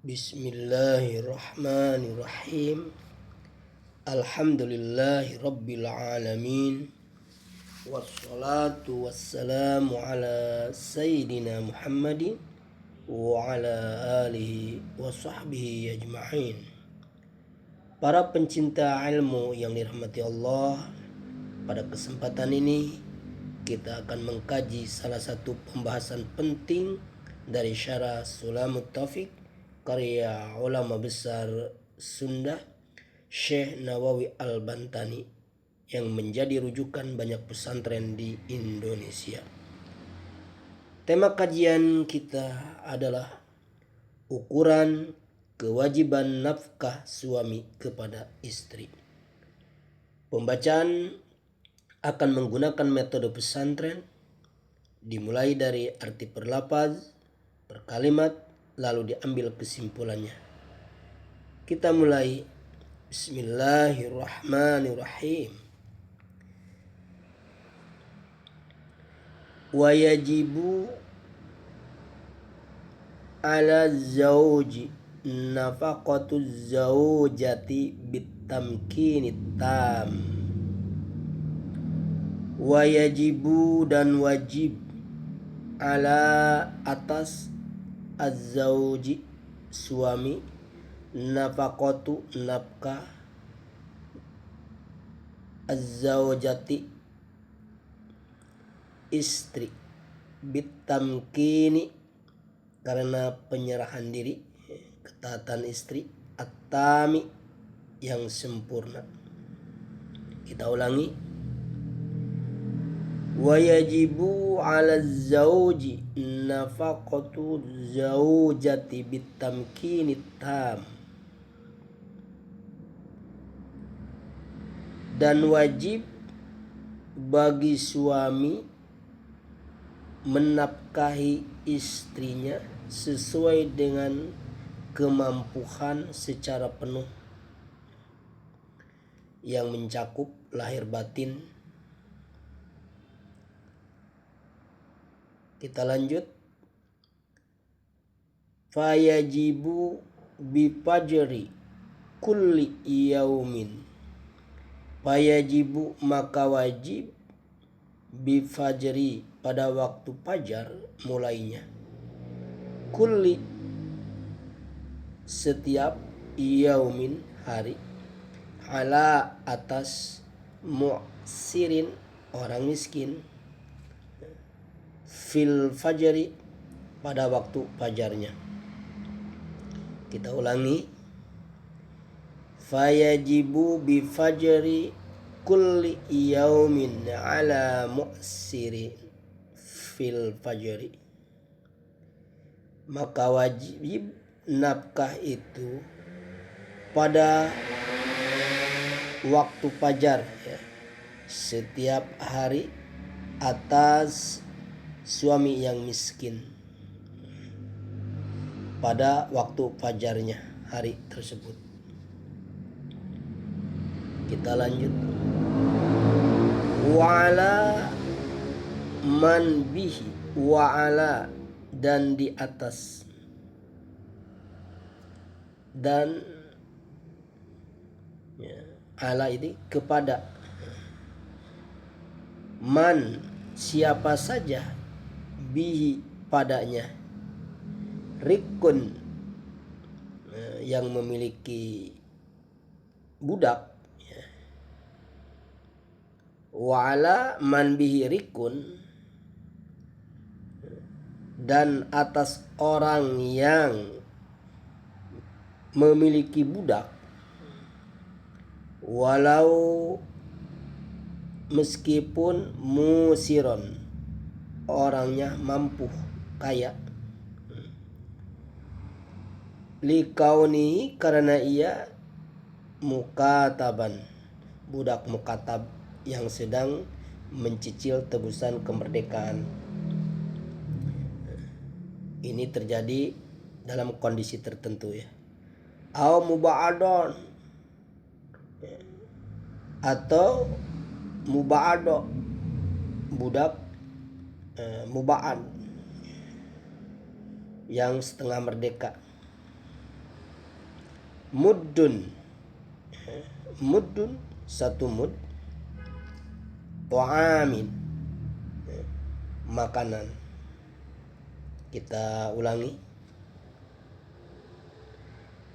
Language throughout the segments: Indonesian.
Bismillahirrahmanirrahim. Alhamdulillahi rabbil alamin. Wassalatu wassalamu ala sayyidina Muhammadin wa ala alihi wa sahbihi ajma'in. Para pencinta ilmu yang dirahmati Allah, pada kesempatan ini kita akan mengkaji salah satu pembahasan penting dari Syarah Sulamut Taufik karya ulama besar Sunda Syekh Nawawi Al-Bantani yang menjadi rujukan banyak pesantren di Indonesia. Tema kajian kita adalah ukuran kewajiban nafkah suami kepada istri. Pembacaan akan menggunakan metode pesantren, dimulai dari arti per lafaz, per kalimat, lalu diambil kesimpulannya. Kita mulai. Bismillahirrahmanirrahim. Wa yajibu ala zawji nafaqatu zawjati bitamkini tam. Wa yajibu dan wajib ala atas az-zawji suami nafaqatu nafkah az-zawjati istri bitamkini karena penyerahan diri, ketaatan istri, at-tami yang sempurna. Kita ulangi. Wa yajibu 'ala zawji nafaqatu zawjati bitamkini tam. Dan wajib bagi suami menafkahi istrinya sesuai dengan kemampuan secara penuh yang mencakup lahir batin. Kita lanjut. Fayajibu bifajri kulli yaumin. Fayajibu maka wajib bifajri pada waktu fajar mulainya. Kulli setiap yaumin hari. Ala atas mu'sirin orang miskin. Fil fajri pada waktu fajarnya. Kita ulangi. Fayajibu bifajri kulli yaumin ala mu'siri fil fajri. Maka wajib nafkah itu pada waktu fajar ya, setiap hari atas suami yang miskin pada waktu fajarnya hari tersebut. Kita lanjut. Wa'ala man bihi, wa'ala dan di atas, dan ya, ala ini kepada, man siapa saja, bihi padanya, rikun yang memiliki budak, wa'ala man bihi rikun dan atas orang yang memiliki budak, walau meskipun musiron orangnya mampu kaya, likauni karena ia mukataban budak mukatab yang sedang mencicil tebusan kemerdekaan. Ini terjadi dalam kondisi tertentu ya. Au muba'adon atau muba'ado budak muba'ad yang setengah merdeka. muddun, muddun satu mud, ta'amin makanan. Kita ulangi.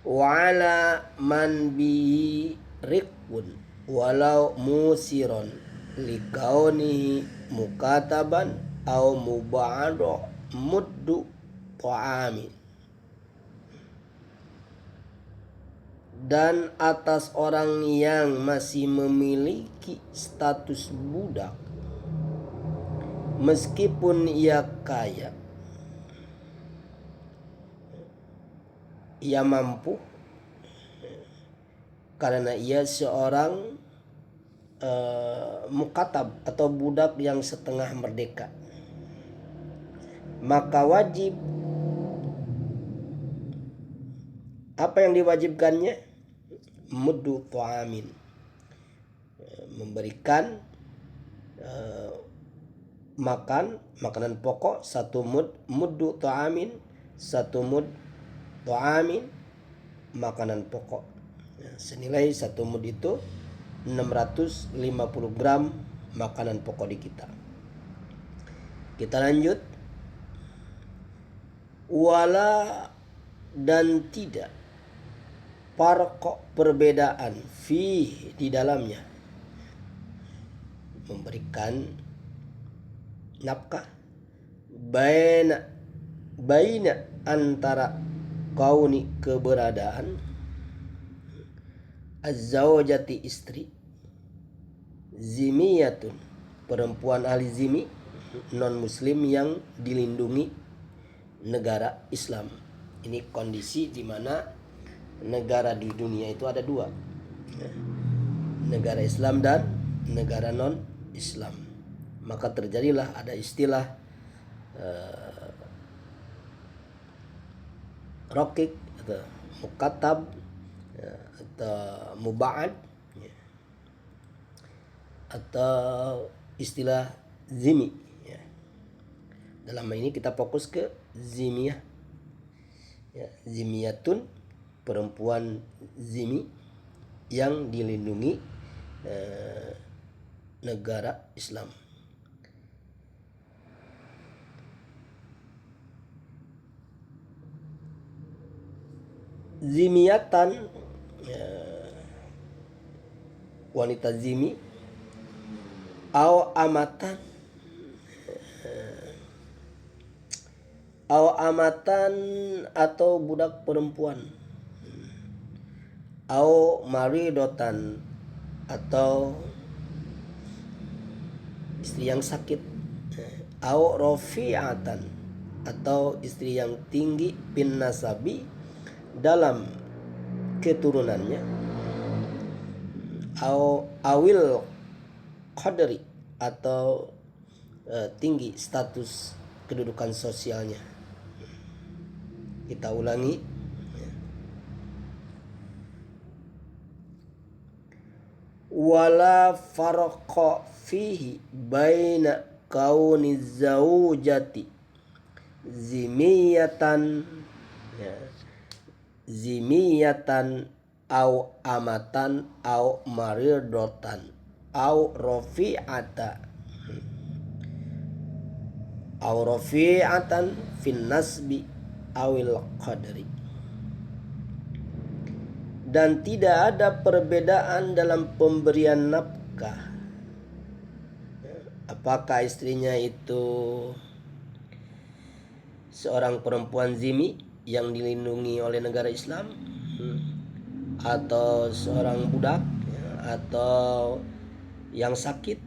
Wa'ala man bihi riqun walau musiron likaunihi mukataban au muba'ado muddu ta'amin. Dan atas orang yang masih memiliki status budak meskipun ia kaya, ia mampu karena ia seorang mukatab atau budak yang setengah merdeka, maka wajib, apa yang diwajibkannya? Muddu ta'amin, memberikan makanan pokok satu mud, muddu ta'amin satu mud ta'amin makanan pokok. Senilai satu mud itu 650 gram makanan pokok di kita. Kita lanjut. Wala dan tidak farq perbedaan fi di dalamnya, memberikan nafkah baina antara kauni keberadaan az-zawjati istri, zimiyatun perempuan ahli zimi non muslim yang dilindungi negara Islam. Ini kondisi di mana negara di dunia itu ada dua, negara Islam dan negara non Islam. Maka terjadilah ada istilah rokik atau mukatab atau muba'ad atau istilah zimi. Dalam hal ini kita fokus ke zimiyah, zimiyatun perempuan zimi yang dilindungi negara Islam. Zimiyatan, wanita zimi, au amatan, atau budak perempuan, au maridotan atau istri yang sakit, au rofi'atan atau istri yang tinggi bin nasabi dalam keturunannya, au awil qadri atau tinggi status kedudukan sosialnya. Kita ulangi. Wala farqa fihi baina kauni zaujati zimiyatan, zimiyatan au amatan au maridotan au rafi'atan fin nasbi awil qadri. Dan tidak ada perbedaan dalam pemberian nafkah, apakah istrinya itu seorang perempuan zimi yang dilindungi oleh negara Islam, atau seorang budak, atau yang sakit,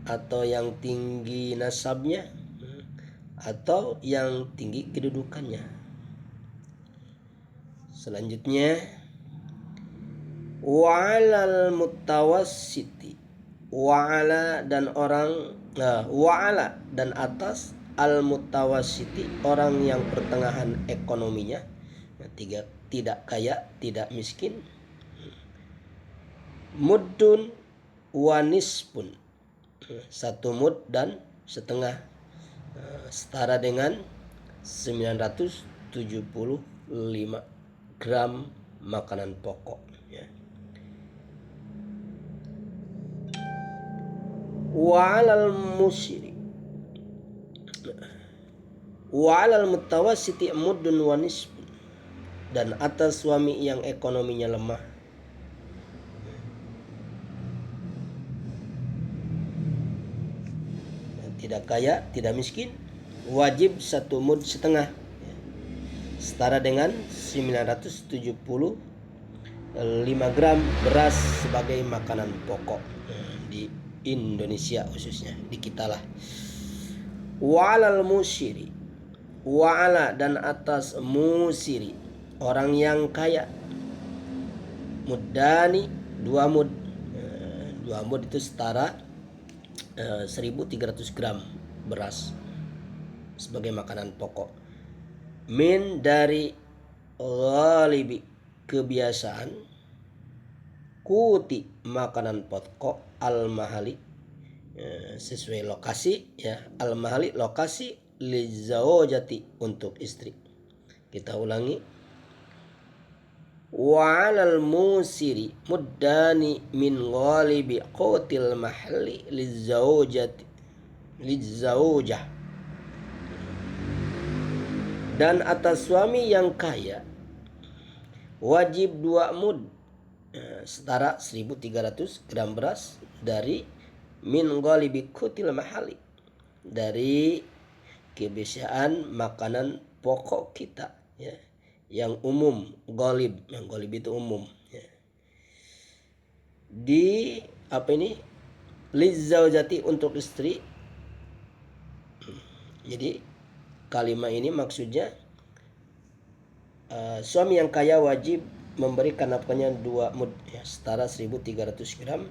atau yang tinggi nasabnya, atau yang tinggi kedudukannya. Selanjutnya, wa'alal mutawassiti, wa'ala dan orang, wa'ala dan atas, al mutawassiti orang yang pertengahan ekonominya, tidak kaya, tidak miskin, muddun wa nisfun, satu mud dan setengah, setara dengan 975 gram makanan pokok ya. Wa 'alal musyri wa 'alal mutawassiti muddun wa nisfun, dan atas suami yang ekonominya lemah tidak kaya, tidak miskin, wajib 1,5 mud setara dengan 975 gram beras sebagai makanan pokok di Indonesia, khususnya di kita lah. Wa'alal musyiri, wa'ala dan atas musiri, orang yang kaya, muddani 2 mud. 2 mud itu setara 1.300 gram beras sebagai makanan pokok. Min dari ghalibi kebiasaan, kuti makanan pokok, al mahali sesuai lokasi ya, al mahali lokasi, lizaujati untuk istri. Kita ulangi. Wa 'alal musiri muddani min ghalibi qutil mahalli lizaujah, dan atas suami yang kaya wajib 2 mud setara 1.300 gram beras dari min ghalibi qutil mahalli, dari kebiasaan makanan pokok kita ya, yang umum, ghalib, yang ghalib itu umum ya. Di apa ini, lizaujati untuk istri. Jadi kalimat ini maksudnya suami yang kaya wajib memberikan nafkahnya 2 mud ya, setara 1.300 gram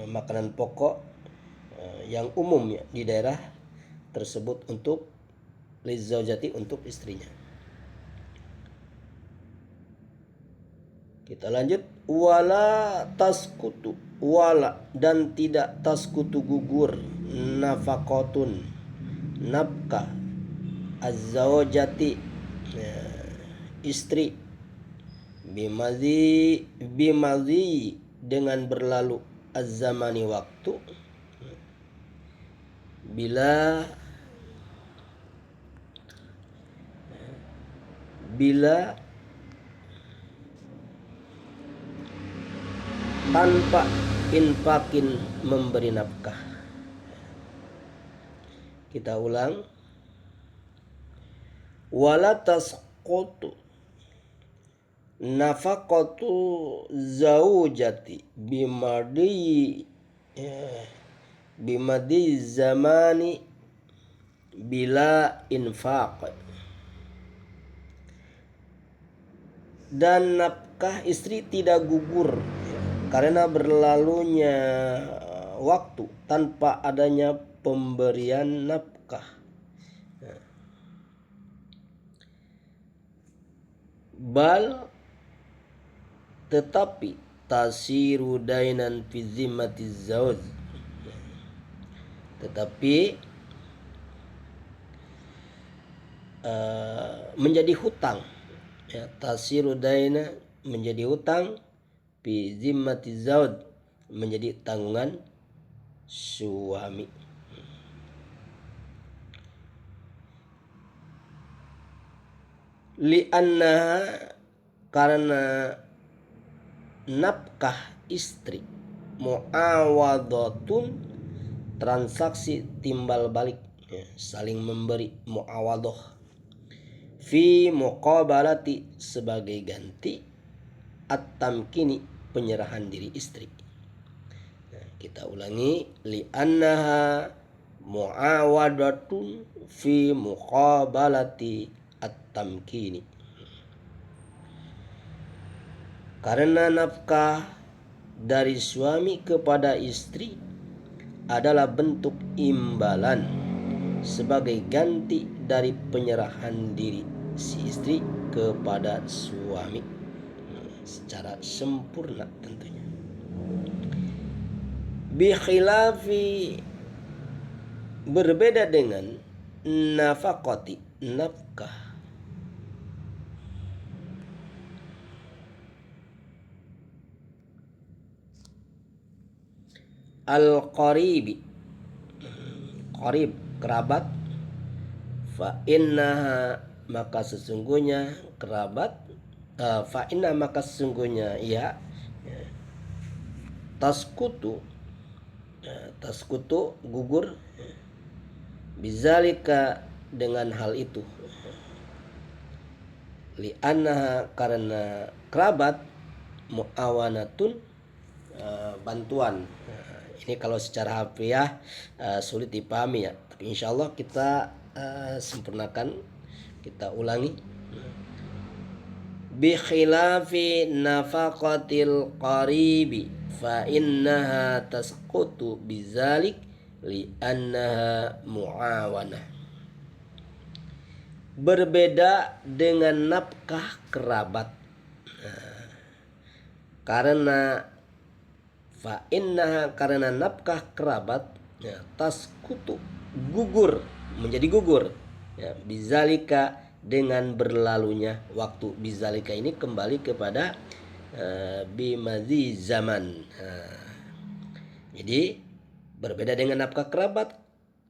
makanan pokok yang umum ya di daerah tersebut untuk lizaujati, untuk istrinya. Kita lanjut. Wala taskutu, wala dan tidak taskutu gugur, nafakotun nafkah, az-zawjati istri, bimadhi dengan berlalu az-zamani waktu, bila tanpa infakin memberi nafkah. Kita ulang. Wala tasqutu nafaqatu zaujati bimadi zamani bila infaq, dan nafkah istri tidak gugur karena berlalunya waktu tanpa adanya pemberian nafkah. Bal tetapi tasiru dainan fi zimmati zauj, tetapi menjadi hutang ya, tasiru daina menjadi hutang, fi zimmati zauj menjadi tanggungan suami. Li'anna karena nafkah istri muawadatun transaksi timbal balik ya, saling memberi, muawadah, fi muqabalati sebagai ganti, at-tamkini penyerahan diri istri. Nah, kita ulangi. Li'annaha muawadatun fi muqabalati at-tamkini, karena nafkah dari suami kepada istri adalah bentuk imbalan sebagai ganti dari penyerahan diri si istri kepada suami secara sempurna tentunya. Bi khilafi berbeda dengan nafaqati nafkah, al-qaribi, qarib kerabat, fa innaha maka sesungguhnya kerabat, fa inna maka sesungguhnya ia taskutu, taskutu gugur, bizalika dengan hal itu, li'annaha karena kerabat, muawanatun bantuan. Ini kalau secara harfiah sulit dipahami ya, tapi insyaallah kita sempurnakan, kita ulangi. Bi khilafi nafaqatil qaribi fa innaha tasqutu bizalik li'annaha muawanah. Berbeda dengan nafkah kerabat, karena fa innaha karena nafkah kerabat ya, tasqutu gugur, menjadi gugur ya, bizalika dengan berlalunya waktu. Bizalika ini kembali kepada bimadzi zaman. Jadi berbeda dengan nafkah kerabat,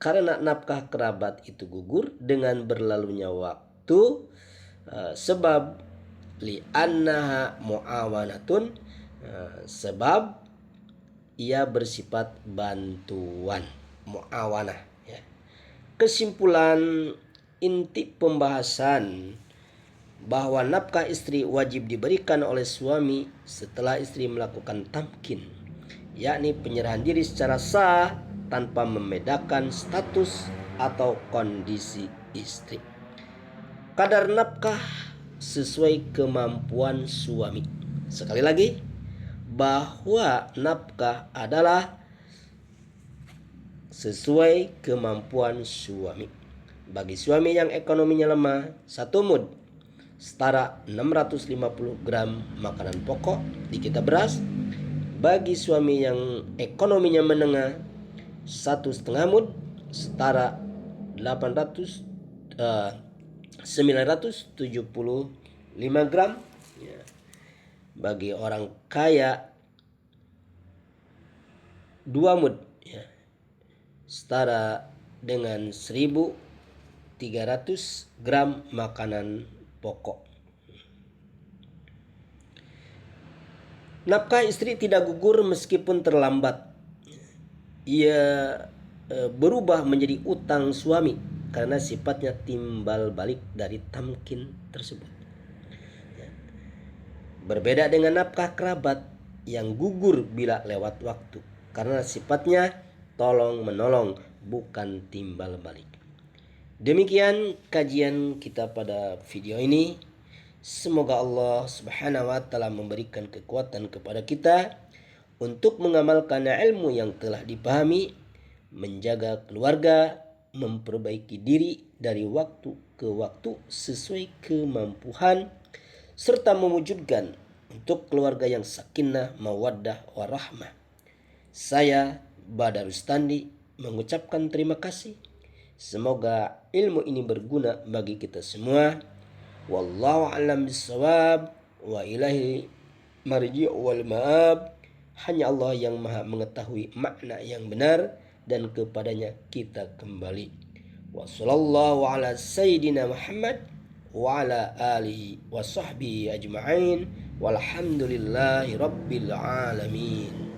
karena nafkah kerabat itu gugur dengan berlalunya waktu, sebab li'annaha muawanatun, sebab ia bersifat bantuan, muawanah ya. Kesimpulan inti pembahasan bahwa nafkah istri wajib diberikan oleh suami setelah istri melakukan tamkin, yakni penyerahan diri secara sah tanpa membedakan status atau kondisi istri. Kadar nafkah sesuai kemampuan suami. Sekali lagi, bahwa nafkah adalah sesuai kemampuan suami. Bagi suami yang ekonominya lemah, 1 mud setara 650 gram makanan pokok di kita beras. Bagi suami yang ekonominya menengah, 1,5 mud setara 975 gram ya. Bagi orang kaya 2 mud ya, setara dengan 1.300 gram makanan pokok. Nafkah istri tidak gugur meskipun terlambat. Ia berubah menjadi utang suami karena sifatnya timbal balik dari tamkin tersebut. Berbeda dengan nafkah kerabat yang gugur bila lewat waktu, karena sifatnya tolong menolong, bukan timbal balik. Demikian kajian kita pada video ini. Semoga Allah Subhanahu wa taala memberikan kekuatan kepada kita untuk mengamalkan ilmu yang telah dipahami, menjaga keluarga, memperbaiki diri dari waktu ke waktu sesuai kemampuan, serta mewujudkan untuk keluarga yang sakinah, mawaddah, warahmah. Saya Badarustandi mengucapkan terima kasih. Semoga ilmu ini berguna bagi kita semua. Wallahu a'lam bissawab, wa ilahi marji' wal ma'ab. Hanya Allah yang maha mengetahui makna yang benar dan kepadanya kita kembali. Wa sallallahu ala sayyidina Muhammad wa ala alihi wa sahbihi ajma'in. Walhamdulillahi rabbil alamin.